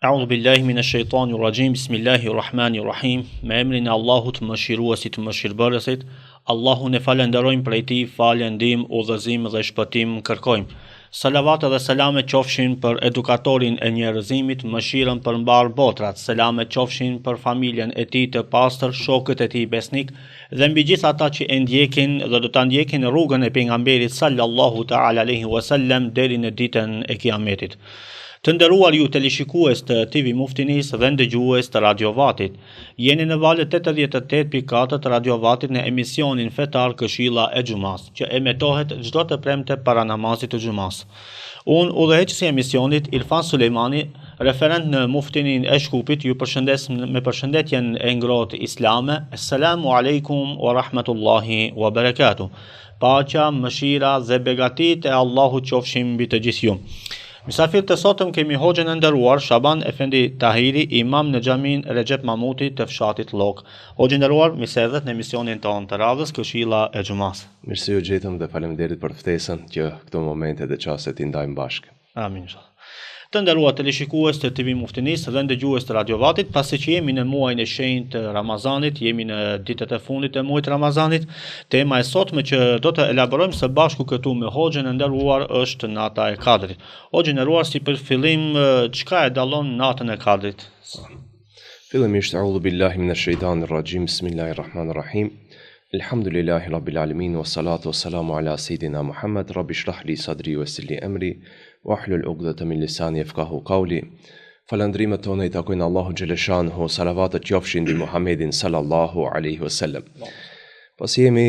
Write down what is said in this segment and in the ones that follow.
A'udhu billahi minash shaitanir rajim. Bismillahirrahmanirrahim. Me emrin e Allahut mëshiruesit mëshirbërësit. Allahun e falenderojmë prej tij, falje, ndihmë, udhëzim dhe shpëtim kërkojmë. Salavat dhe selame qofshin për edukatorin e njerëzimit, mëshirën për mbar botrat. Selame qofshin për familjen e tij të pastër, shokët e tij besnik dhe mbi gjithë ata që e ndjekin dhe do ta ndjekin rrugën e pejgamberit sallallahu ta'ala alaihi wasallam deri në ditën e Kiametit. Të nderuar ju teleshikues të TV Muftinis dhe ndëgjues të Radio Vatit, jeni në valët 88.4 të Radio Vatit në emisionin fetar Këshilla e Xumas, që emetohet çdo të premte para namazit të Xumas. Unë udhëheqësi i emisionit Irfan Sulejmani, referent në Muftinin e Shkupit, ju përshëndes me përshëndetjen e ngrohtë islame. Assalamu alaikum wa rahmatullahi wa barakatuh. Paqja, mëshira dhe begatit e Allahut qofshin mbi të gjithë ju. Misafir të sotëm kemi hoxhën e nderuar Shaban Efendi Tahiri, imam në xhamin Recep Mamuti të fshatit Lok. Hoxhë nderuar, mirëserdhet në emisionin tonë të radhës Këshilla e Xumas. Mirëse ju gjetëm dhe faleminderit për ftesën që këto momente dhe çastet i ndajmë bashkë. Amin. Të nderuar teleshikues të TV Muftinis dhe ndëgjues të Radio Vatit, pasi që jemi në muajin e shenjtë të Ramazanit, jemi në ditët e fundit të muajit Ramazanit, tema e sotme që do të elaborojmë së bashku këtu me hoxhën e nderuar është nata e Kadrit. Hoxhë nderuar, si për fillim, çka e dallon natën e Kadrit? Fillimisht, a'udhu billahi minash shaitanir rajim, bismillahirrahmanirrahim. Alhamdulillahi rabbil alamin, wassalatu wassalamu ala sayidina Muhammad, rabbi shrah li sadri wa yassir li amri. Wahlul uqdata min lisani yafqahu qawli. Falëndrimet tona i takojnë Allahu xhaleshanhu, salavatet qofshin mbi Muhammedin sallallahu alaihi wasallam. Pasi jemi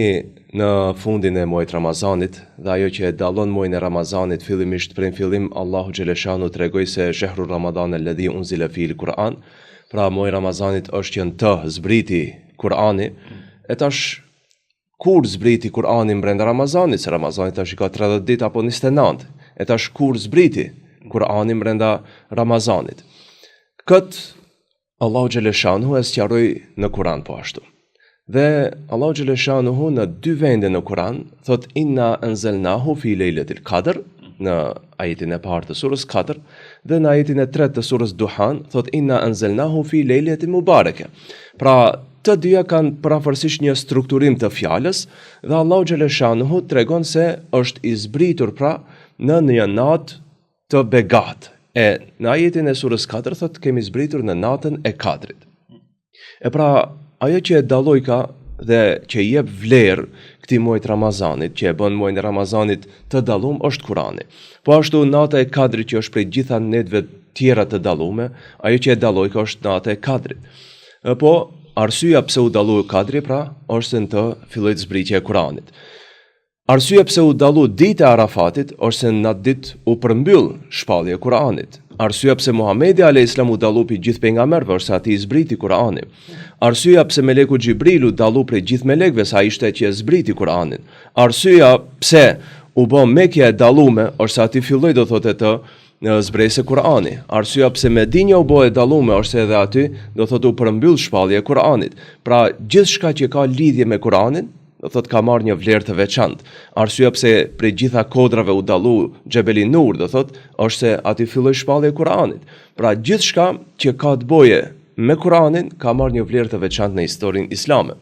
në fundin e muajit Ramazanit dhe ajo që e dallon muajin e Ramazanit fillimisht prej fillim Allahu xhaleshanhu tregoi se shehru Ramadan alladhi unzila fihi al-Quran, pra muaji Ramazanit është që në të zbriti Kurani. E tash kur zbriti Kurani brenda Ramazanit, se Ramazani tash ka 30 ditë apo 29. E tash kur zbriti Kurani brenda Ramazanit. Këtë Allahu xhaleshanhu e sqaroi në Kur'an po ashtu. Dhe Allahu xhaleshanhu në dy vende në Kur'an thot inna anzalnahu fi lejletil qadr, në ajetin e parë të surës 4, dhe në ajetin e tretë të surës Duhan thot inna anzalnahu fi lejletin mubareke. Pra të dyja kanë parafërsisht një strukturim të fjalës dhe Allahu xhaleshanhu tregon se është i zbritur pra në një natë të begat. E në ajetin e surës 4 thot kemi zbritur në natën e Kadrit. E pra ajo që e dalloi ka dhe që i jep vlerë këtij muajit Ramazanit, që e bën muajin e Ramazanit të dalluar është Kurani. Po ashtu nata e Kadrit që është prej gjitha netëve tjera të dalluara, ajo që e dalloi ka është nata e Kadrit. Po arsyeja pse u dalloi Kadri pra është në të filloi të zbritja e Kuranit. Arsyeja pse u dallu dita e Arafatit është se në atë ditë u përmbyll shpallja e Kuranit. Arsyeja pse Muhamedi alayhis salam u dallu pi gjithë pejgamberëve është se ati i zbriti Kur'anin. Arsyeja pse meleku Xhibril u dallu prej gjithë melekëve se ai ishte që e zbriti Kur'anin. Arsyeja pse u bë Mekja e dalluar është se ati filloi do thotë të zbresë Kur'ani. Arsyeja pse Medinja u bë e dalluar është se edhe aty do thotë u përmbyll shpallja e Kur'anit. Pra gjithçka që ka lidhje me Kur'anin do thot ka marrë një vlerë të veçantë. Arsyeja pse prej gjitha kodrave u dallu Xhebeli Nur, do thot, është se aty filloi shpallja e Kuranit. Pra gjithçka që ka të bëje me Kuranin ka marrë një vlerë të veçantë në historinë islame.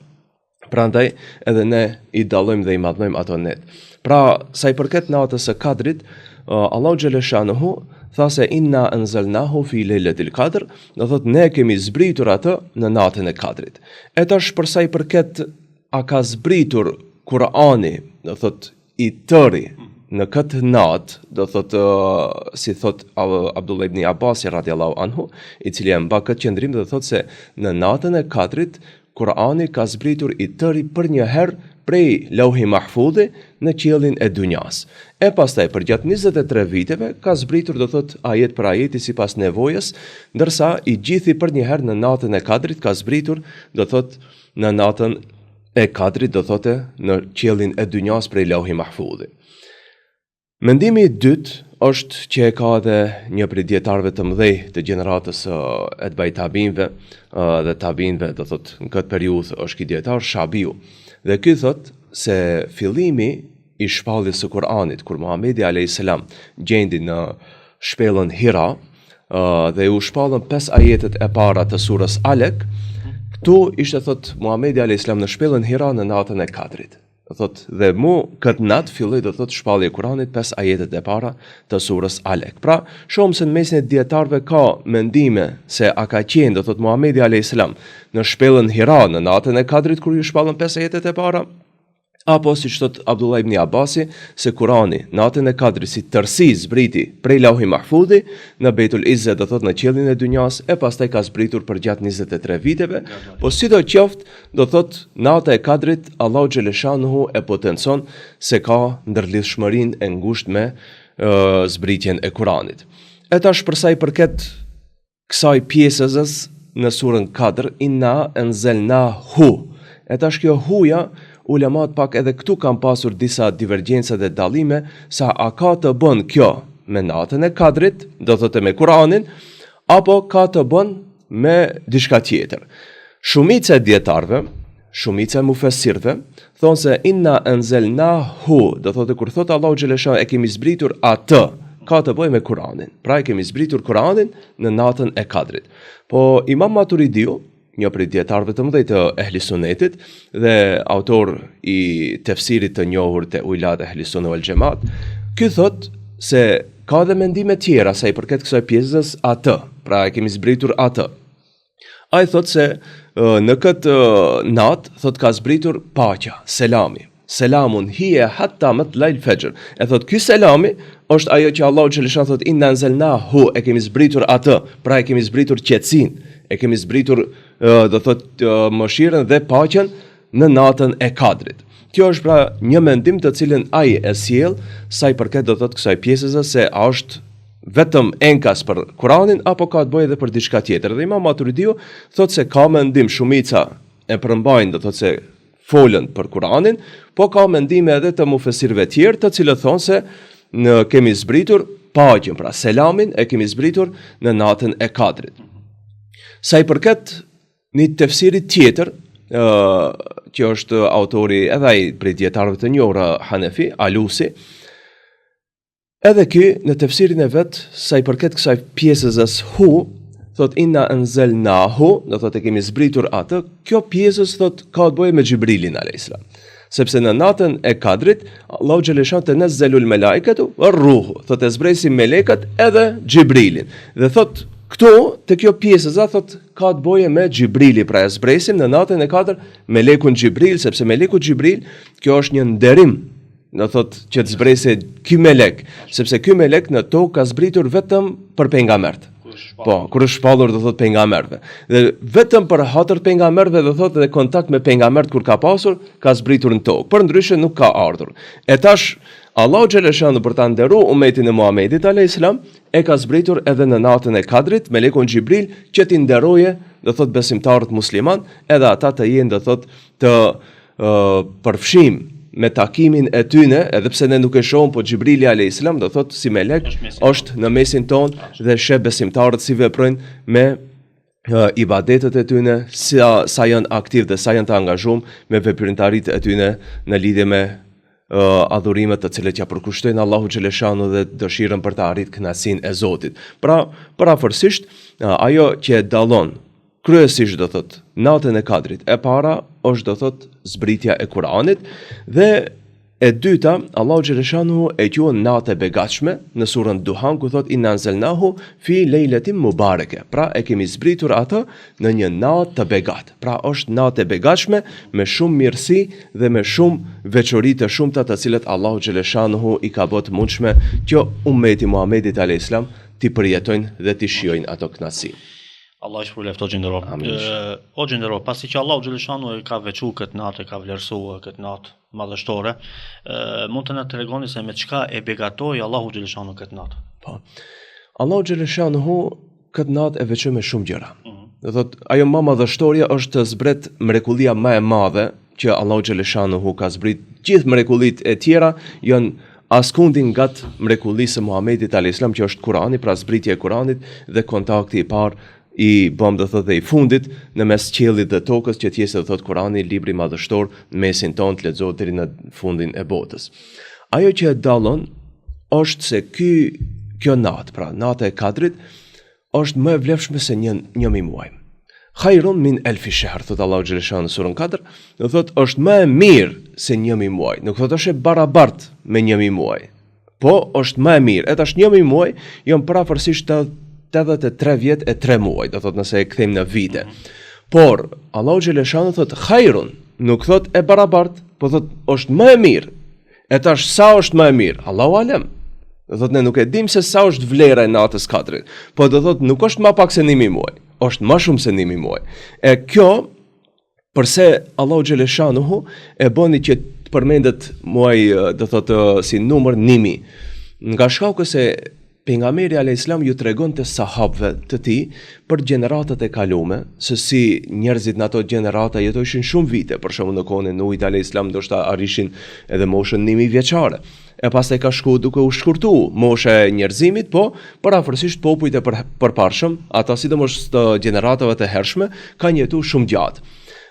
Prandaj edhe ne i dallojmë dhe i madhnojmë ato net. Pra sa i përket natës së Kadrit, Allahu xhaleshanuhu tha se inna anzalnahu fi lejletil qadr, do thot ne kemi zbritur atë në natën e Kadrit. E tash për sa i përket a ka zbritur Kurani, do thot i tëri në këtë natë, do thot si thot Abdullah ibn Abbas radhiyallahu anhu, i cili e mba këtë qendrim, do thot se në natën e Kadrit Kurani ka zbritur i tëri për një herë prej Lauhi Mahfudhi në qiellin e dunjas. E pastaj përgjatë 23 viteve ka zbritur do thot ajet për ajeti sipas nevojës, ndërsa i gjithi për një herë në natën e Kadrit ka zbritur do thot në natën e Kadrit do thote në qiellin e dunjas prej Lauhi Mahfudhi. Mendimi i dytë është që e ka edhe një prej dietarëve të mëdhej të gjeneratës Etbai Tabinëve dhe Tabinëve, do thot në këtë periudhë është ky dietar Shabiu. Dhe ky thot se fillimi i shpalljes së Kuranit kur Muhamedi alayhis salam gjendi në shpellën Hira, dhe u shpallën 5 ajetet e para të surës Alek. Këtu ishte thot Muhamedi a.s. në shpellën Hira në natën e Kadrit. Thot dhe këtë natë filloi do thot shpallja e Kuranit 5 ajetet e para të surës Alek. Pra, shohim se në mesin e dietarëve ka mendime se a ka qenë do thot Muhamedi a.s. në shpellën Hira në natën e Kadrit kur ju shpallën 5 ajetet e para, apo si thot Abdullah ibn Abasi se Kurani natën e Kadrit si tërsi zbriti prej Lauhi Mahfudhi në Beitul Izze do thot në qiellin e dynjas e pastaj ka zbritur për gjatë 23 viteve. Po sidoqoftë do thot nata e Kadrit Allahu xhaleshanuhu e potencon se ka ndërlidhshmërinë e ngushtë me zbritjen e Kuranit. E tash për sa i përket kësaj pjesës në surën Kadr, inna anzalnahu. E tash kjo huja ulemat pak edhe këtu kam pasur disa divergjenca dhe dallime sa a ka të bën kjo me natën e Kadrit, do thotë me Kuranin, apo ka të bën me diçka tjetër. Shumica e dietarëve, shumica e mufessirëve thonë se inna anzalnahu, do thotë kur thotë Allahu xhalesha e kemi zbritur atë, ka të bëjë me Kuranin. Pra e kemi zbritur Kuranin në natën e Kadrit. Po Imam Maturidiu, një prej dietarëve të mëdhej të Ehli Sunnetit dhe autor i tefsirit të njohur të Ulat Ehli Sunne wal Jamaat, ky thot se ka dhe mendime tjera sa i përket kësaj pjesës atë, pra e kemi zbritur atë. Ai thot se në këtë natë thot ka zbritur paqja, selami. Selamun hiya hatta matla'il fajr. E thot ky selami është ajo që Allahu xhalesha thot inna anzalnahu, e kemi zbritur atë, pra e kemi zbritur qetësinë, e kemi zbritur do thot mëshirën dhe paqen në natën e Kadrit. Kjo është pra një mendim të cilën ai e sjell sa i përket do thot kësaj pjesës se a është vetëm enkas për Kuranin apo ka të bëjë edhe për diçka tjetër. Dhe Imam Maturidiu thot se ka mendim shumica e përmbajnë do thot se folën për Kuranin, po ka mendime edhe të mufesirëve tjerë të cilët thonë se kemi zbritur paqen, pra selamin e kemi zbritur në natën e Kadrit. Sa i përket një tefsirit tjetër, që është autori edhe ai prej dietarëve të njohur Hanefi, Alusi, edhe ky në tefsirin e vet, sa i përket kësaj pjesës hu, thot inna anzalnahu, do thot e kemi zbritur atë, kjo pjesës thot ka të bëjë me Xhibrilin alayhis salam. Sepse në natën e Kadrit Allahu xhalesha tenazzalul malaikatu war-ruhu, thot e zbresin melekët edhe Xhibrilin. Dhe thot këtu te kjo pjesë thot ka të bëjë me Xhibrili, pra e zbresin në natën e Kadr melekun Xhibril, sepse meleku Xhibril kjo është një nderim, do thot që të zbresë ky melek, sepse ky melek në tokë ka zbritur vetëm për pejgamberët. Po, kur është shpallur do thot pejgamberëve. Dhe vetëm për hatër pejgamberëve do thot edhe kontakt me pejgamberët kur ka pasur, ka zbritur në tokë. Përndryshe nuk ka ardhur. E tash Allahu xhaleshanhu për ta nderuar umetin e Muhamedit alayhis salam e ka zbritur edhe në natën e Kadrit melekun Xhibril që t'i nderoje do thot besimtarët musliman, edhe ata të jenë do thot të përfshim me takimin e tyne, edhe pse ne nuk e shohim, po Xhibrili alayhis salam do thot si melek është në mesin ton dhe sheh besimtarët si veprojnë me ibadetet e tyne, sa janë aktiv dhe sa janë të angazhuar me veprimtaritë e tyne në lidhje me adhurimet të cilët ja përkushtojnë Allahu xhaleshanu dhe dëshirën për të arritur kënaqësinë e Zotit. Pra, parafërsisht, ajo që e dallon kryesisht do thot natën e Kadrit e para është do thot zbritja e Kuranit, dhe e dyta Allahu xhaleshanu e quajnë natë e begatshme në surën Duhan ku thot inna anzalnahu fi lejletin mubareke, pra e kemi zbritur atë në një natë të begatë. Pra është natë e begatshme me shumë mirësi dhe me shumë veçori të shumta të cilat Allahu xhaleshanu i ka bërë të mundshme që ummeti Muhamedit alayhis salam ti përjetojnë dhe ti shijojnë ato kënaqësi. Allah i shpëleft o gjendero. O gjendero, pasi që Allahu xhaleshanu e ka veçuar këtë natë, ka vlerësuar këtë natë madhështore, mund të na tregoni se me çka e begatoi Allahu xhaleshanu këtë natë? Po. Allahu xhaleshanu këtë natë e veçoi me shumë gjëra. Do thot, ajo më madhështoria është të zbret mrekullia më e madhe që Allahu xhaleshanu ka zbrit. Gjithë mrekullitë e tjera janë askundin nga mrekullisë së Muhamedit alayhis salam që është Kurani, pra zbritja e Kuranit dhe kontakti i parë i bëm do thot dhe i fundit në mes qiellit dhe tokës që t'jesë do thot Kurani, libri madhështor në mesin ton të lexohet deri në fundin e botës. Ajo që e dallon është se kjo natë, pra nata e Kadrit, është më e vlefshme se një muaj. Khairun min elfi shahr, thot Allahu xhaleshan në surën 4, do thot është më e mirë se 1000 muaj. Nuk thot është e barabartë me 1000 muaj. Po është më e mirë. Eta është 1000 muaj, janë prafërsisht 83 vjet e 3 muaj, do thot nëse e kthejmë në vite. Por Allahu xhaleshan thot khairun, nuk thot e barabartë, po thot është më e mirë. Eta është sa është më e mirë? Allahu alem. Do thot ne nuk e dim se sa është vlera e natës 4, po do thot nuk është më pak se 1000 muaj. Është më shumë se 1000 muaj. E kjo, përse Allahu xhaleshanuhu e bëni që të përmendet muaj, do thotë si numër 1000, nga shkaku se pejgamberi alayhis salam ju tregonte sahabëve të tij për gjeneratat e kaluara, se si njerëzit në ato gjenerata jetojshin shumë vite, për shembull në kohën e Nuhit alayhis salam ndoshta arrishin edhe moshën 1000 vjeçare. E pastaj ka shku duke u shkurtu mosha e njerëzimit, po parafërsisht popujt e përparshëm, ata sidomos të gjeneratave të hershme, kanë jetuar shumë gjatë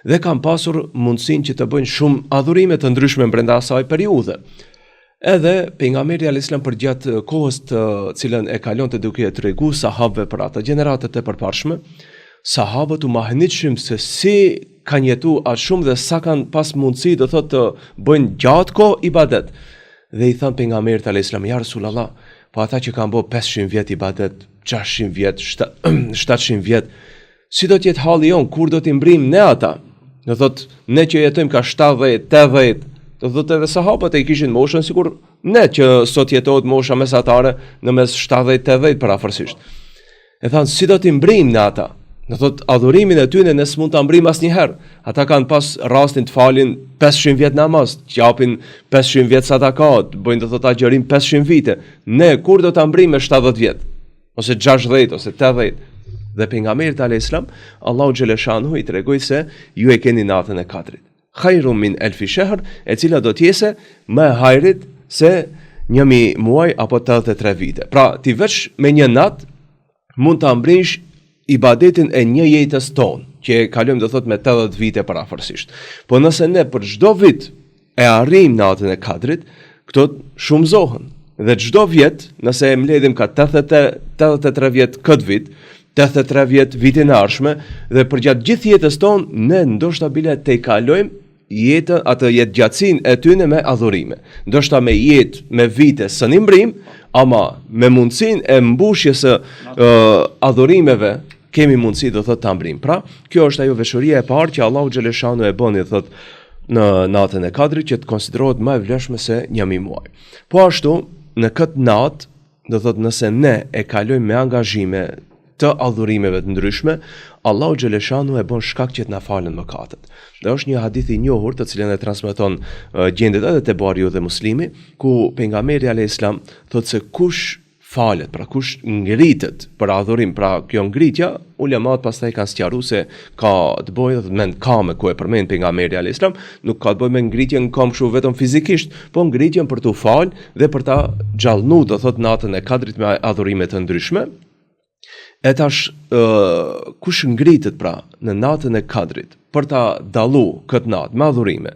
dhe kanë pasur mundësinë që të bëjnë shumë adhurime të ndryshme brenda asaj periudhe. Edhe pejgamberi alayhis salam përgjatë kohës të cilën e kalonte duke treguar sahabëve për ata gjeneratat e përparshme, sahabët u mahnitshëm se si kanë jetuar aq shumë dhe sa kanë pas mundësi do thotë të bëjnë gjatë kohë ibadet. Dhe i thanë pejgamberit alayhis salam, ja Rasulullah, po ata që kanë bërë 500 vjet ibadet, 600 vjet, 700 vjet, si do të jetë halli jon, kur do t'i mbrim ne ata? Do thotë ne që jetojmë ka 70, 80, do thotë edhe sahabët e kishin moshën sikur ne që sot jetohet mosha mesatare në mes 70-80 parafërsisht. E thanë si do t'i mbrim ne ata? Do thotë adhurimin e tyre ne s'mund ta mbrim asnjëherë. Ata kanë pas rastin të falin 500 vjet namaz, të japin 500 vjet sadakat, bëjnë do thotë agjerim 500 vite. Ne kur do ta mbrim me 70 vjet? Ose 60 ose 80? Dhe pejgamberi alayhis salam, Allahu xhaleshanuhu i tregoi se ju e keni natën e 4. Khairun min elfi shahr, e cila do të jetë më e hajrit se 1000 muaj apo 83 vite. Pra, ti veç me një natë mund ta mbrinsh ibadetin e një jetës tonë, që e kalojmë do thot me 80 vite parafërsisht. Po nëse ne për çdo vit e arrijmë natën e 4, këto shumëzohen. Dhe çdo vjet, nëse e mbledhim ka 83 vjet këtë vit, 83 vjet vitin e ardhshme, dhe përgjatë gjithë jetës tonë ne ndoshta bile te kalojmë jetën, atë jetë gjatësinë e tyre me adhurime. Ndoshta me jetë, me vite së një mbrim, ama me mundësinë e mbushjes së adhurimeve kemi mundësi do thot ta mbrim. Pra, kjo është ajo veçoria e parë që Allahu xhaleshanu e bën thot në natën e 4 që të konsiderohet më e vlefshme se 1000 muaj. Po ashtu, në këtë natë, do thot nëse ne e kalojmë me angazhime të adhurimeve të ndryshme, Allahu xhaleshanu e bën shkak që të na falen mëkatet. Dhe është një hadith i njohur të cilën e transmeton gjendet edhe te Buhariu dhe Muslimi, ku pejgamberi alayhis salam thotë se kush falet, pra kush ngritet për adhurim, pra kjo ngritja, ulemat pastaj kanë sqaruar se ka të bëjë dhe mend kame ku e përmend pejgamberi alayhis salam, nuk ka të bëjë me ngritjen në kam kështu vetëm fizikisht, po ngritjen për t'u fal dhe për ta gjallënuar do thot natën e 4 me adhurime të ndryshme. E tash, kush ngritet pra në natën e 4 për ta dallu këtë natë me adhurime,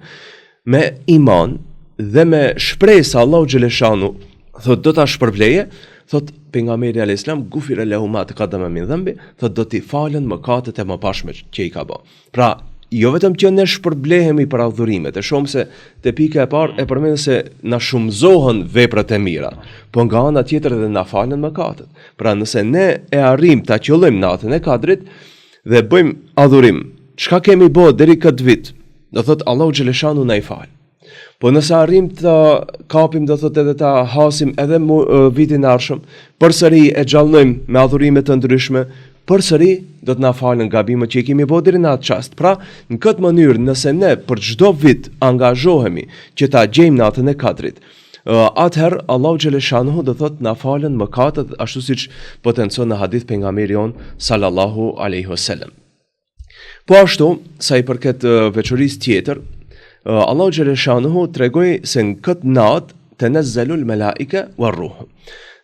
me iman dhe me shpresë Allahu xhaleshanu thot do ta shpërbleje, thot pejgamberi alayhis salam gufira lahu ma taqaddama min dhanbi, thot do t'i falen mëkatet e mëparshme që i ka bë. Pra, jo vetëm që ne shpërblehemi për adhurimet, e shohim se te pika e parë e përmend se na shumëzohen veprat e mira, po nga ana tjetër edhe na falen mëkatet. Pra, nëse ne e arrijmë ta qëllojmë natën e 4 dhe bëjmë adhurim, çka kemi bërë deri këtë vit, do thot Allahu xhaleshanu na i fal. Po nëse arrim të kapim do thot edhe ta hasim edhe vitin e ardhshëm, përsëri e gjallënojmë me adhurime të ndryshme, përsëri do të na falen gabimet që i kemi bërë deri në atë çast. Pra, në këtë mënyrë, nëse ne për çdo vit angazhohemi që ta gjejmë natën e 4, atëherë Allahu xhaleshanuhu do thot na falen mëkatet ashtu siç potencon në hadith pejgamberi on sallallahu alaihi wasallam. Po ashtu, sa i përket veçorisë tjetër, Allahu xhaleshanuhu tregoi se në këtë natë tenezzalul melaike war ruh.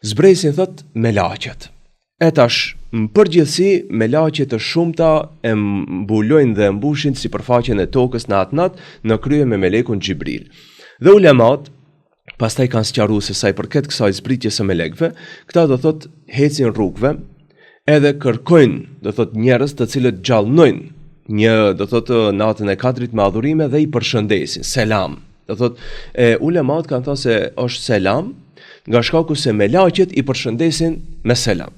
Zbresin thot melaqet. E tash, në përgjithësi, melaqet të shumta e mbulojnë dhe mbushin sipërfaqen e tokës në atë natë në krye me melekun Xhibril. Dhe ulemat pastaj kanë sqaruar se sa i përket kësaj zbritjes së melekëve, këta do thot hecin rrugëve, edhe kërkojnë, do thot njerëz të cilët gjallënojnë një, do thot natën e Kadrit me adhurime dhe i përshëndesin, selam. Do thot ulemat kanë thënë se është selam, nga shkaku se melaqet i përshëndesin me selam.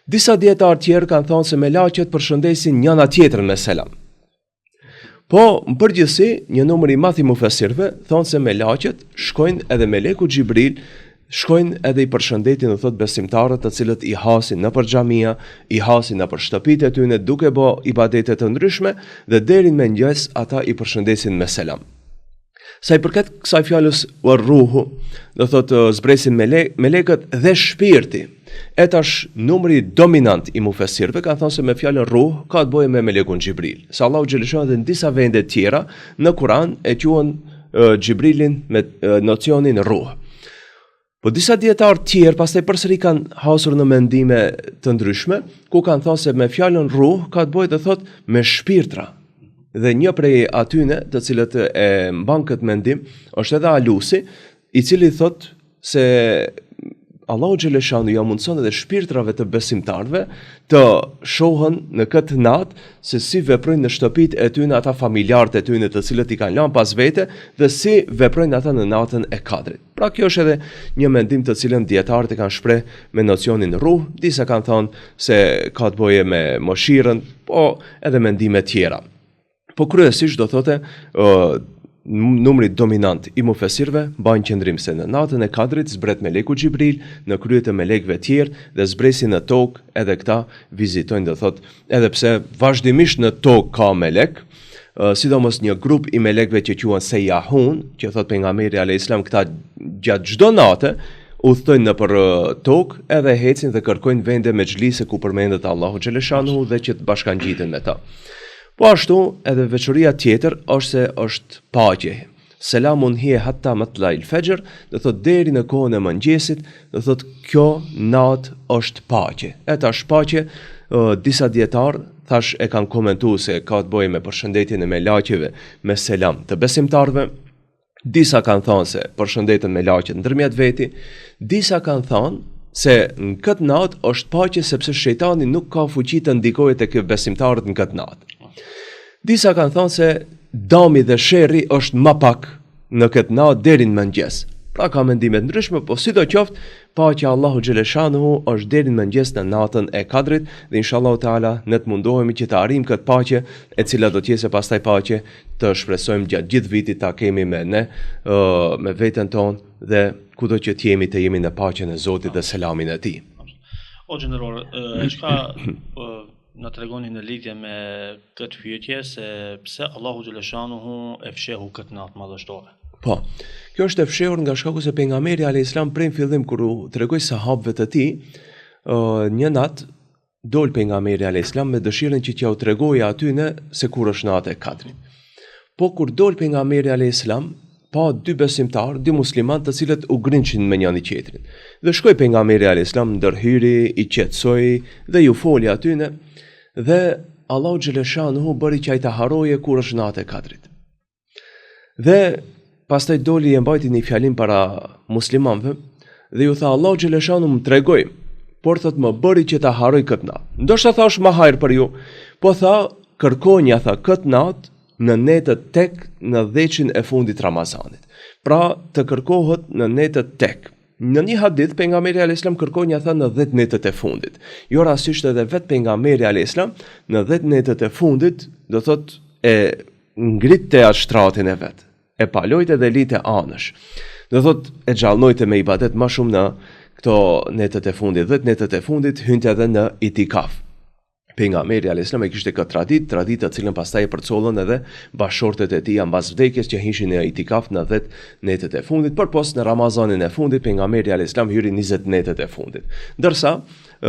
Disa dietar tjerë kanë thënë se melaqet përshëndesin njëna tjetrën me selam. Po, në përgjithësi, një numër i madh i mufesirëve thonë se melaqet shkojnë edhe meleku Xhibril shkojnë edhe i përshëndetin, do thot besimtarët të cilët i hasin nëpër xhamia, i hasin nëpër shtëpitë e tyre duke bë ibadete të ndryshme dhe deri në mëngjes ata i përshëndesin me selam. Sa i përket kësaj fjalës ruhu, do thot zbresin melekët dhe shpirti. E tash numri dominant i mufesirëve kanë thënë se me fjalën ruh ka të bëjë me melekun Xhibril. Se Allahu xhaleshan edhe në disa vende tjera në Kur'an e quajnë Xhibrilin me nocionin ruh. Po disa dietar tjerë pastaj përsëri kanë hasur në mendime të ndryshme, ku kanë thënë se me fjalën ruh ka të bëjë të thot me shpirtra. Dhe një prej atyne të cilët e mban këtë mendim është edhe Alusi, i cili thot se Allahu xhaleshanu ja mundson edhe shpirtrave të besimtarëve të shohën në këtë natë se si veprojnë në shtëpitë e tyre ata familjarët e tyre të cilët i kanë lënë pas vete dhe si veprojnë ata në natën e Kadrit. Pra kjo është edhe një mendim të cilën dietarët e kanë shpreh me nocionin ruh, disa kanë thënë se ka të bëjë me mëshirën, po edhe mendime tjera. Po kryesisht do thotë numri dominant i mufesirëve bën qendrim se në natën e Kadrit zbret meleku Xhibril në krye të melekëve tjerë dhe zbresin në tokë, edhe këta vizitojnë, do thotë, edhe pse vazhdimisht në tokë ka melek, sidomos një grup i melekëve që quhen Seyahun, që thot pejgamberi alayhis salam, këta gjatë çdo nate udhtojnë nëpër tokë edhe ecin dhe kërkojnë vende me xhlise ku përmendet Allahu xhaleshanu dhe që të bashkangjiten me ta. Po ashtu edhe veçoria tjetër është se është paqe. Selamun hiya hatta matla'il fajr, do thot deri në kohën e mëngjesit, do thot kjo natë është paqe. E tash paqe, disa dietar thash e kanë komentuar se ka të bëjë me përshëndetjen e melaqeve me selam të besimtarëve. Disa kanë thënë se përshëndeten me laqet ndërmjet veti, disa kanë thënë se në këtë natë është paqe sepse shejtani nuk ka fuqi të ndikojë tek besimtarët në këtë natë. Disa kanë thënë se dami dhe sherri është më pak në këtë natë deri në mëngjes. Pra ka mendime të ndryshme, po sidoqoftë, paqja Allahu xhaleshanuhu është deri në mëngjes në natën e Kadrit dhe inshallah taala ne të mundohemi që të arrijmë këtë paqe, e cila do të jetë pastaj paqe të shpresojmë gjatë gjithë vitit ta kemi me ne, me veten tonë dhe kudo që të jemi në paqen e Zotit dhe selamin e Tij. O xheneror, çka na tregoni në lidhje me këtë pyetje se pse Allahu xhaleshanuhu e fshehu këtë natë madhështore? Po, kjo është e fshehur nga shkaku se pejgamberi alayhis salam prej fillim kur u tregoi sahabëve të tij, një natë dol pejgamberi alayhis salam me dëshirën që t'ja u tregojë atyne se kur është nata e Kadrit. Po kur dol pejgamberi alayhis salam, pa dy besimtarë, dy muslimanë të cilët u grinçin me njëri tjetrin. Dhe shkoi pejgamberi alayhis salam, ndërhyri, i qetësoi dhe ju foli atyne dhe Allahu xhaleshanuhu bëri që ai ta harroje kur është nata e Kadrit. Dhe pastaj doli e mbajti një fjalim para muslimanëve dhe ju tha Allahu xhaleshanu më tregoi, por thot më bëri që ta harroj këtë natë. Ndoshta thash më hajër për ju, po tha kërkonja tha këtë natë në netët tek në dheqin e fundit Ramazanit. Pra të kërkohet në netët tek. Në një hadith pejgamberi alayhis salam kërkonja tha në 10 netët e fundit. Jo rastisht edhe vet pejgamberi alayhis salam në 10 netët e fundit, do thot e ngritte atë shtratin e vet. E palojte dhe lite anësh. Do thot e gjallnojte me ibadet më shumë në këto netët e fundit, 10 netët e fundit hynte edhe në itikaf. Pejgamberi alayhis salam e kishte këtë traditë të cilën pastaj e përcollën edhe bashortet e tij mbas vdekjes që hishin në itikaf në 10 netët e fundit, përpos në Ramazanin e fundit pejgamberi alayhis salam hyri 20 netët e fundit. Ndërsa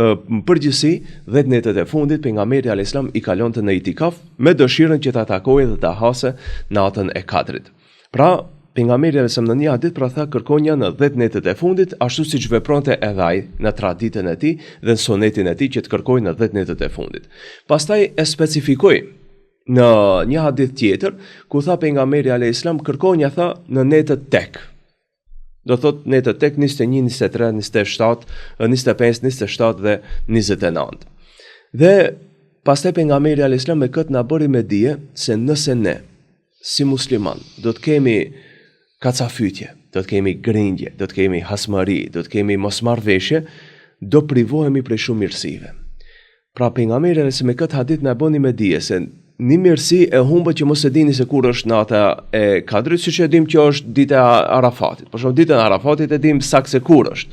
në përgjithësi 10 netët e fundit pejgamberi alayhis salam i kalonte në itikaf me dëshirën që ta takojë dhe ta hase natën e Kadrit. Pra pejgamberi alayhis salam në një hadith pra tha kërkonja në 10 netët e fundit, ashtu siç vepronte edhe ai në traditën e tij dhe në sunetin e tij që të kërkojë në 10 netët e fundit. Pastaj e specifikoi në një hadith tjetër ku tha pejgamberi alayhis salam kërkonja tha në netët tek. Do thot netët tek 21, 23, 27, 25, 27 dhe 29. Dhe pastaj pejgamberi alayhis salam me këtë na bëri me dije se nëse ne si musliman do të kemi kacafytje, do të kemi grindje, do të kemi hasmari, do të kemi mosmarrveshje, do privohemi prej shumë mirësive. Pra pejgamberi alayhis salam me këtë hadith na bëni me dije se një mirësi e humbët që mos e dini se kur është nata e Kadrit, siç e dim që është dita e Arafatit. Por shumë ditën e Arafatit e dim saktë se kur është.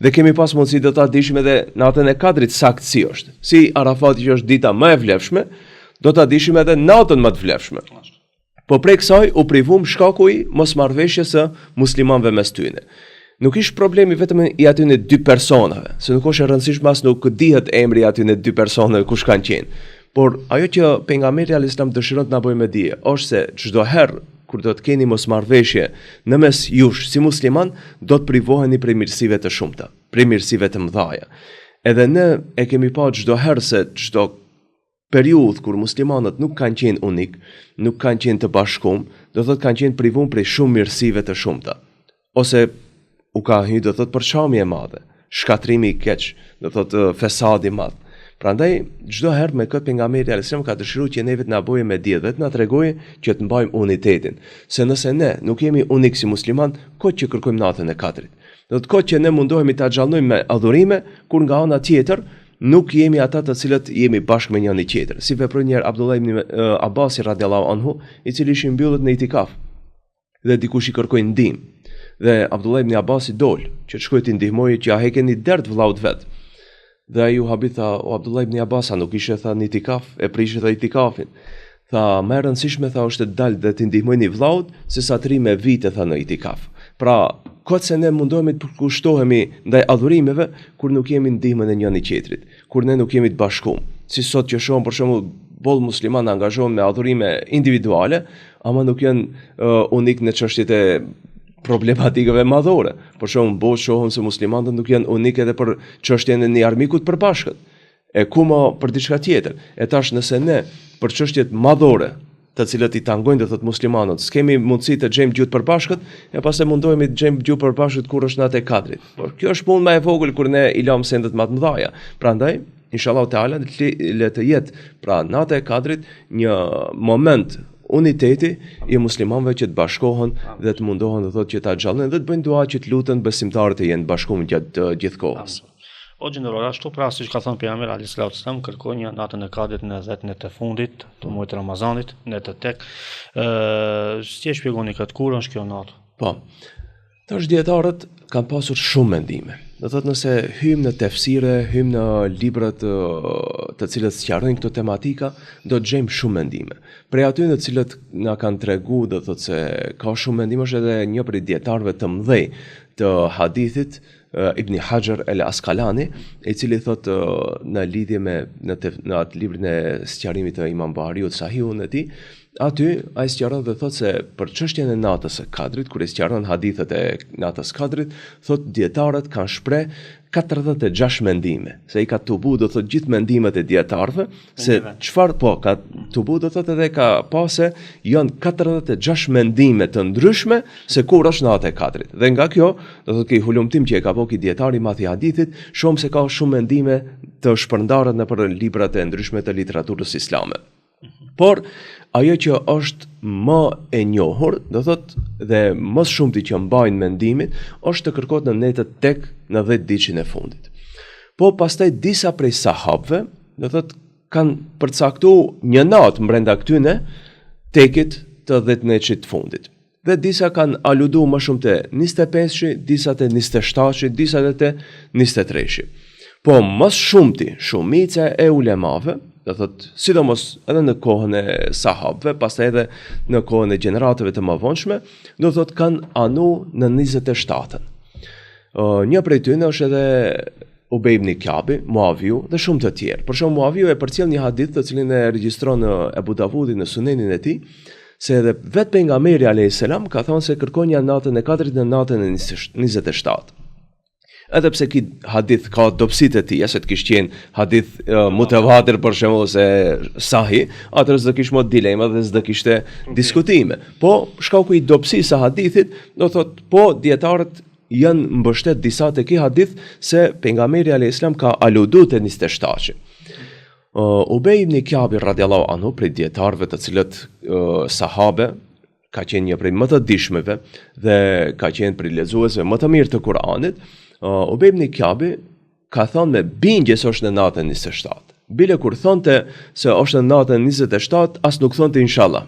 Dhe kemi pas mundësi do ta dishim edhe natën e Kadrit saktë si është. Si Arafati që është dita më e vlefshme, do ta dishim edhe natën më të vlefshme. Po prej kësaj u privum shkaku i mosmarrveshjes së muslimanëve mes tyre. Nuk ish problemi vetëm i atyne dy personave, se nuk është e rëndësishme as nuk dihet emri i atyne dy personave kush kanë qenë. Por ajo që pejgamberi alayhis salam dëshiron të na bëjë me dije, është se çdo herë kur do të keni mosmarrveshje në mes jush si musliman, do të privoheni prej mirësive të shumta, prej mirësive të mëdha. Edhe ne e kemi pa çdo herë se çdo periudhë kur muslimanët nuk kanë qenë unik, nuk kanë qenë të bashkuar, do thotë kanë qenë privuar prej shumë mirësive të shumta. Ose u ka hyrë do thotë përçamje e madhe, shkatrimi i keq, do thotë fesadi i madh. Prandaj çdo herë me këtë pejgamberi alayhis salam ka dëshiruar që neve të na bëjë me dije dhe të na tregojë që të mbajmë unitetin. Se nëse ne nuk jemi unik si musliman, kot që kërkojmë natën e Kadrit. Do të kot që ne mundohemi ta xhallojmë me adhurime, kur nga ana tjetër nuk jemi ata të cilët jemi bashkë me njëri tjetër. Si veproi një herë Abdullah ibn Abbas radhiyallahu anhu, i cili ishi mbyllur në itikaf. Dhe dikush i kërkoi ndihmë. Dhe Abdullah ibn Abbas i dol që të shkojë të ndihmojë që a hekeni dert vllaut vet. Dhe ai u habi tha, o Abdullah ibn Abbas, nuk ishe tha në itikaf, e prishë tha itikafin. Tha, më e rëndësishme tha është të dalë dhe të ndihmojni vllaut, se sa të ri me vite tha në itikaf. Pra, këtë se ne mundohemi të përkushtohemi ndaj adhurimeve, kur nuk jemi ndihmën e njëri tjetrit, kur ne nuk jemi të bashkuar. Si sot që shohim për shembull boll musliman angazhohen me adhurime individuale, ama nuk janë unik në çështjet e problematikave madhore. Për shembull, boll shohim se muslimanët nuk janë unik edhe për çështjen e një armikut të përbashkët. E kuma për diçka tjetër. E tash nëse ne për çështjet madhore, të cilët i tangojnë do thotë muslimanët, s'kemi mundësi të gjejmë gjuhë të përbashkët, e pastaj mundohemi të gjejmë gjuhë të përbashkët kur është natë e Kadrit. Por kjo është punë më e vogël kur ne i lëm sendet më të mëdha. Prandaj, inshallah taala le të jetë pra natë e Kadrit një moment uniteti i muslimanëve që të bashkohen dhe të mundohen të thotë që ta xhallojnë dhe të bëjnë dua që të lutën besimtarët të jenë bashkuar gjatë gjithë kohës. O gjendërora, ashtu pra siç ka thënë pejgamberi alayhis salam, kërkoi një natën e Kadrit në 10 të fundit të muajit Ramazanit, në të tek. Si e shpjegoni këtë kur është kjo natë? Po. Tash dietarët kanë pasur shumë mendime. Do thotë nëse hyjmë në tefsire, hyjmë në librat të cilët sqarojnë këto tematika, do të gjejmë shumë mendime. Prej atyre të cilët na kanë treguar do thotë se ka shumë mendime është edhe një prej dietarëve të mëdhej të hadithit, Ibn Hajar al-Asqalani, i cili thotë në lidhje me në atë librin e sqarimit të Imam Buhariut Sahihun e tij, aty ai sqaron dhe thotë se për çështjen e natës së Kadrit, kur i sqaron hadithet e natës së Kadrit, thotë dietarët kanë shpreh 46 mendime. Se i ka tubu do thotë gjithë mendimet e dietarëve, se çfarë po ka tubu do thotë edhe ka pasë janë 46 mendime të ndryshme se kur është nata e Kadrit. Dhe nga kjo, do thotë që i hulumtim që e ka bëu dietari madh i hadithit, shumë se ka shumë mendime të shpërndarë nëpër librat e ndryshme të literaturës islame. Por ajo që është më e njohur, do thotë dhe më shumti që mbajnë mendimin, është të kërkohet në netët tek në 10 ditën e fundit. Po pastaj disa prej sahabëve, do thotë kanë përcaktuar një natë brenda këtyne tekit të 10 ditëve të fundit. Dhe disa kanë aluduar më shumë te 25-shi, disa te 27-shi, disa te 23-shi. Po më shumti, shumica e ulemave, do thotë, sidomos edhe në kohën e sahabëve, pastaj edhe në kohën e gjeneratëve të mëvonshme, do thotë kanë anu në 27-ën. Një prej tyre është edhe Ubej ibn Kabi, Muaviu dhe shumë të tjerë. Për shembull Muaviu e përcjell një hadith të cilin e regjistron në Abu Davudi në Sunenin e tij, se edhe vetë pejgamberi alayhis salam ka thënë se kërkon një natën e Kadrit në natën e 27. Edhe pse ky hadith ka dobësitë e tij, se të kishte qenë hadith mutawatir për shembull se sahih, atëherë s'do kishte më dilema dhe s'do kishte diskutime. Po shkaku i dobësisë së hadithit, do thotë po dietarët janë mbështet disa te ky hadith se pejgamberi alayhis salam ka aluduar te 27-shi. Ubej ibn Ka'bi radiallahu anhu, prej dietarëve të cilët sahabe, ka qenë një prej më të dishmeve dhe ka qenë prej lexuesve më të mirë të Kuranit. Ubej ibn Ka'bi ka thënë me bindje se është në natën 27. Bile kur thonte se është në natën 27, as nuk thonte inshallah.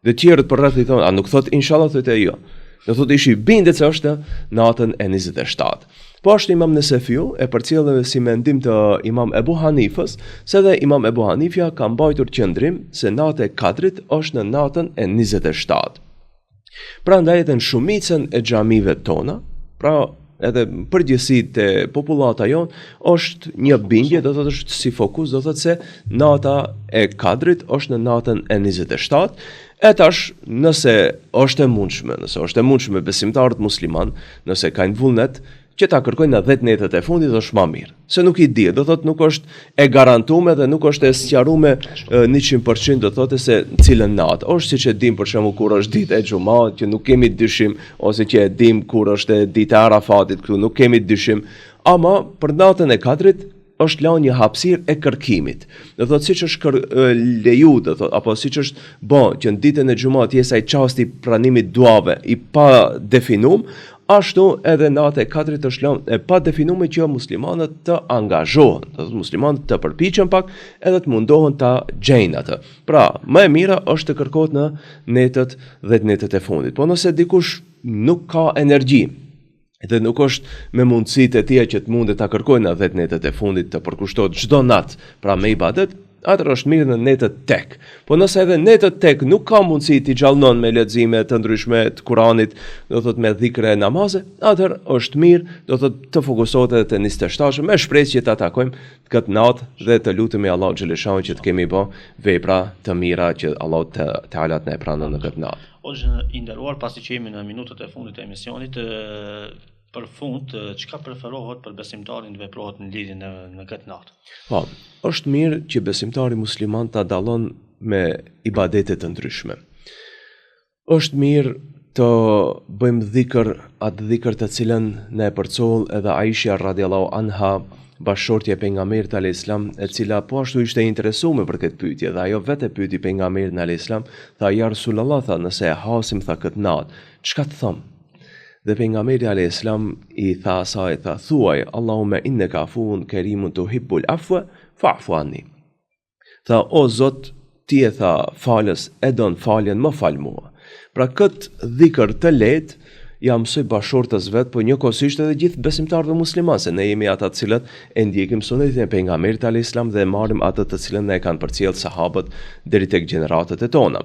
Dhe tjerët për rreth i thonë, a nuk thot inshallah, thotë jo. Do thotë ishi bindet se është natën e 27. Po ashtu Imam Nesefiu e përcjell si mendim të Imam Ebu Hanifës, se dhe Imam Ebu Hanifja ka mbajtur qëndrim se nata e Kadrit është në natën e 27. Prandaj edhe në shumicën e xhamive tona, pra edhe përgjithësi te popullata jon, është një bindje, do thotë është si fokus, do thotë se nata e Kadrit është në natën e 27. E tash, nëse është e mundshme besimtarët musliman, nëse kanë vullnet, që ta kërkojnë në 10 netët e fundit është më mirë. Se nuk i di, do thotë nuk është e garantuar dhe nuk është e sqaruar 100%, do thotë se në cilën natë. Është siç e dim për shembull kur është ditë e xhumat, që nuk kemi dyshim, ose që e dim kur është dita e Arafatit, këtu nuk kemi dyshim, ama për natën e Kadrit është lënë një hapësirë e kërkimit. Do thotë siç është leju, do thotë, apo siç është bën që në ditën e xhumat jesë ai çasti pranimit duave i pa definuar, ashtu edhe nata e Kadrit është lënë e pa definuar që muslimanët të angazhohen, do thotë muslimanët të përpiqen pak edhe të mundohen ta gjejnë atë. Pra, më e mira është të kërkohet në netët 10 netët e fundit. Po nëse dikush nuk ka energji, dhe nuk është me mundësitë e tija që të mundet ta kërkojnë në 10 netët e fundit të përkushtohet çdo natë, pra me ibadet, atër është mirë në netët tek. Po nëse edhe netët tek nuk ka mundësi t'i gjallënon me lexime të ndryshme të Kuranit, do thotë me dhikre e namaze, atër është mirë, do thotë të fokusohet edhe te 27, me shpresë që ta takojmë këtë natë dhe të lutemi Allahu xhaleshanu që të kemi bë vepra të mira që Allahu Teala na e pranon në këtë natë. Ose i nderuar, pasi që jemi në minutët e fundit të emisionit, për fund, çka preferohet për besimtarin të veprohet në lidhje në këtë natë? Po, është mirë që besimtari musliman ta dallon me ibadete të ndryshme. Është mirë të bëjmë dhikr, atë dhikr të cilën na e përcoll edhe Aisha radhiyallahu anha, bashortja e pejgamberit alayhis salam, e cila po ashtu ishte interesuar për këtë pyetje dhe ajo vetë pyeti pejgamberin alayhis salam, tha ja Rasulullah, tha nëse e hasim tha këtë natë, çka të them? Dhe pejgamberi alayhis salam i tha asaj, tha thuaj Allahumma innaka afuun kerimun tuhibbul afwa fa'fu anni. Tha o Zot, ti e tha falës, e don faljen, më fal mua. Pra këtë dhikr të lehtë ja mësoj bashortës vet, po njëkohësisht edhe gjithë besimtarëve musliman, se ne jemi ata të cilët e ndjekim sunetin e pejgamberit alayhis salam dhe marrim atë të cilën ne kanë përcjell sahabët deri tek gjeneratat e tona.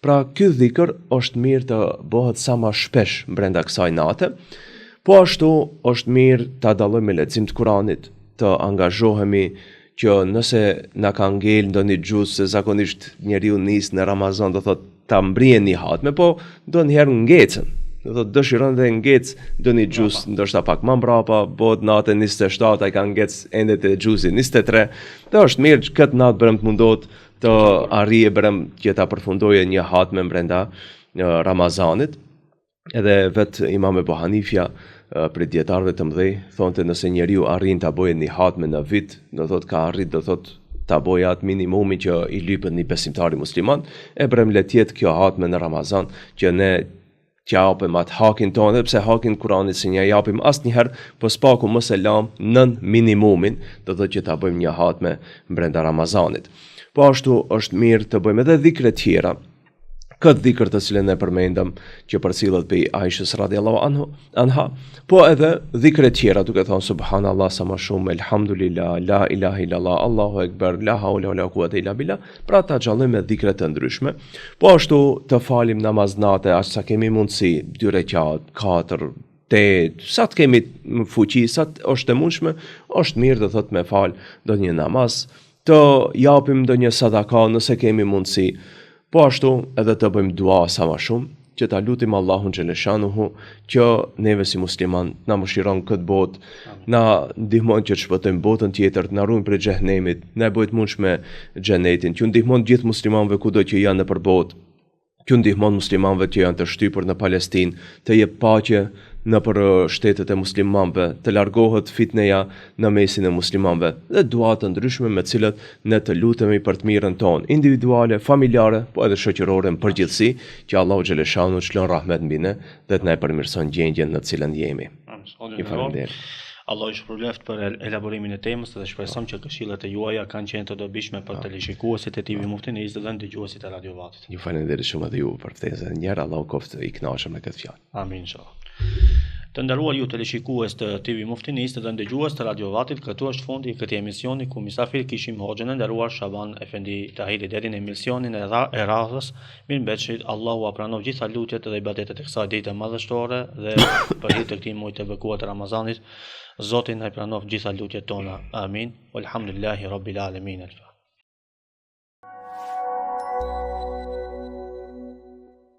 Pra ky dhikr është mirë të bëhet sa më shpesh brenda kësaj nate, po ashtu është mirë ta dallojmë me lexim të Kuranit, të angazhohemi që nëse na ka ngel ndonjë xhuz, se zakonisht njeriu nis në Ramazan do thotë ta mbrihen një hatme, po ndonjëherë ngecën. Do thotë dëshiron dhe ngec ndonjë xhuz, ndoshta pak më mbrapa, bëhet natën 27, ai ka ngec ende te xhuzi 23. Dhe është mirë këtë natë bërëm të mundohet të arrije bërëm që ta përfundoje një hatme brenda Ramazanit. Edhe vetë Imam Ebu Hanifja për dietarëve të mëdhej thonte nëse njeriu arrin ta bëjë një hatme në vit, do thotë ka arrit, do thotë ta bëjë atë minimumi që i lypet një besimtari musliman, e bërëm le të jetë kjo hatme në Ramazan që ne t'ja japim atë hakin tonë, pse hakin Kuranit si një japim asnjëherë, po spaku mos e lam nën minimumin, do thotë që ta bëjmë një hatme brenda Ramazanit. Po ashtu është mirë të bëjmë edhe dhikre tjera. Këtë dhikr të cilën e përmendëm që përcillet pej Aishës radhiyallahu anha, po edhe dhikre tjera duke thënë subhanallah sa më shumë, elhamdulillah, la ilaha illallah, Allahu ekber, la haula wala quwata illa billah, pra ta xhallojmë me dhikre të ndryshme. Po ashtu të falim namaznate as sa kemi mundësi, 2 rekat, 4, 8, sa të kemi fuqi, sa të është e mundshme, është mirë të thotë me fal ndonjë namaz, të japim ndonjë sadaka nëse kemi mundësi. Po ashtu edhe të bëjmë dua sa më shumë, që ta lutim Allahun xhaleshanuhu që neve si musliman na mëshiron këtë botë, na ndihmon që të shpëtojmë botën tjetër, na ruajmë prej xhehenemit, na bëjë të mundshme xhenetin, që ndihmon gjithë muslimanëve kudo që janë nëpër botë, që ndihmon muslimanëve që janë të shtypur në Palestinë, të jep paqe në për shtetet e muslimanëve, të largohet fitneja në mesin e muslimanëve dhe dua të ndryshme me të cilat ne të lutemi për të mirën tonë, individuale, familjare, po edhe shoqërore në përgjithësi, që Allahu xhaleshanu të shlon rahmet mbi ne dhe të na e përmirëson gjendjen në të cilën jemi. Ju falenderoj. Allah ju shpërbleft për elaborimin e temës dhe shpresojmë që këshillat e juaja kanë qenë të dobishme për televizionistët e TV Mufti News dhe dëgjuesit e Radio Vatit. Ju falenderoj shumë edhe ju për ftesën e njerë, Allahu qoftë i kënaqur me këtë fjalë. Amin inshallah. Të nderuar ju televizionist të TV Mufti News dhe dëgjues të Radio Vatit, këtu është fundi i këtij emisioni ku mysafir kishim hoxhën e nderuar Shaban Efendi Tahiri deri në emisionin e radhës. Mirëmbëjtje, Allahu pranoj gjitha lutjet dhe ibadetet e kësaj dite madhështore dhe për hir të këtij muaji të bekuar të Ramazanit. Zoti na pranoj gjitha lutjet tona. Amin. Walhamdulillahi rabbil alamin.